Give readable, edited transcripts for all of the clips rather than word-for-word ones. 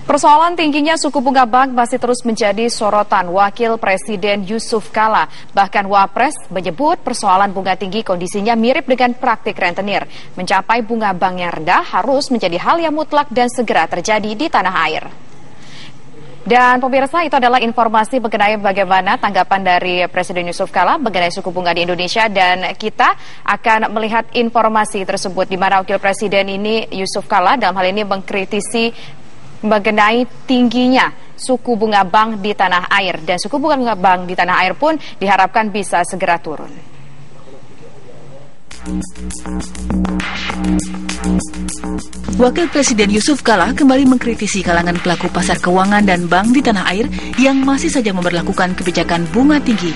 Persoalan tingginya suku bunga bank masih terus menjadi sorotan Wakil Presiden Yusuf Kala. Bahkan Wapres menyebut persoalan bunga tinggi kondisinya mirip dengan praktik rentenir. Mencapai bunga bank yang rendah harus menjadi hal yang mutlak dan segera terjadi di tanah air. Dan pemirsa, itu adalah informasi mengenai bagaimana tanggapan dari Presiden Yusuf Kala mengenai suku bunga di Indonesia, dan kita akan melihat informasi tersebut di mana Wakil Presiden ini Yusuf Kala dalam hal ini mengkritisi mengenai tingginya suku bunga bank di tanah air, dan suku bunga bank di tanah air pun diharapkan bisa segera turun. Wakil Presiden Yusuf Kala kembali mengkritisi kalangan pelaku pasar keuangan dan bank di tanah air yang masih saja memberlakukan kebijakan bunga tinggi.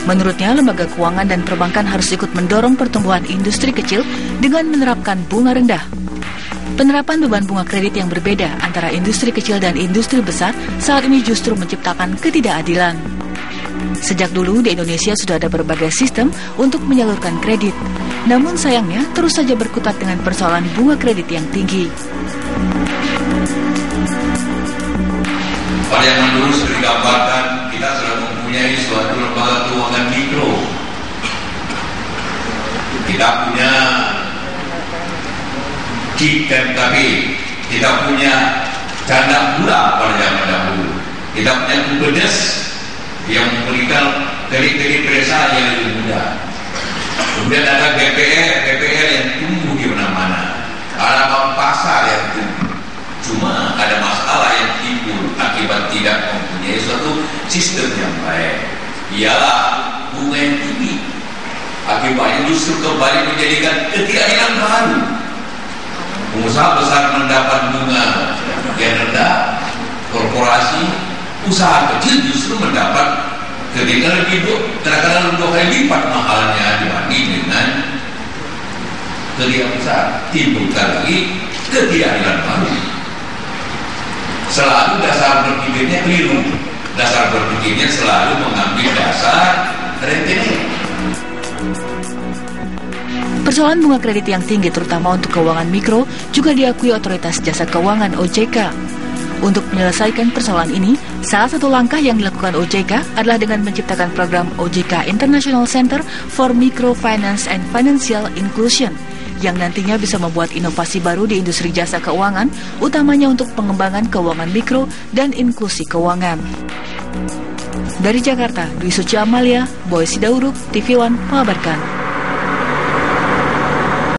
Menurutnya, lembaga keuangan dan perbankan harus ikut mendorong pertumbuhan industri kecil dengan menerapkan bunga rendah. Penerapan beban bunga kredit yang berbeda antara industri kecil dan industri besar saat ini justru menciptakan ketidakadilan. Sejak dulu di Indonesia sudah ada berbagai sistem untuk menyalurkan kredit. Namun sayangnya terus saja berkutat dengan persoalan bunga kredit yang tinggi. Pada yang dulu sudah digambarkan, kita sudah mempunyai suatu lembaga keuangan mikro. Kita punya KIP, kita punya canda pula pada zaman dahulu. Kita punya Kupedes yang memberikan kredit-kredit pedesaan yang lebih mudah. Kemudian ada BPR yang tumbuh di mana-mana. Ada bank pasar yang tumbuh. Cuma ada masalah yang timbul akibat tidak mempunyai suatu sistem yang baik. Ialah bunga yang tinggi. Akibatnya justru kembali menjadikan ketidakadilan baru. Pengusaha besar mendapat bunga yang rendah, korporasi, usaha kecil justru mendapat ketika kadang-kadang 2 kali lipat mahalnya dibanding dengan kerja besar. Timbulkan lagi ketidakadilan baru. Selalu dasar berpikirnya keliru. Dasar berpikirnya selalu mengambil dasar rentenir. Persoalan bunga kredit yang tinggi terutama untuk keuangan mikro juga diakui Otoritas Jasa Keuangan OJK. Untuk menyelesaikan persoalan ini, salah satu langkah yang dilakukan OJK adalah dengan menciptakan program OJK International Center for Microfinance and Financial Inclusion yang nantinya bisa membuat inovasi baru di industri jasa keuangan, utamanya untuk pengembangan keuangan mikro dan inklusi keuangan. Dari Jakarta, Dwi Suci Amalia, Boy Sidauruk, TV One mengabarkan.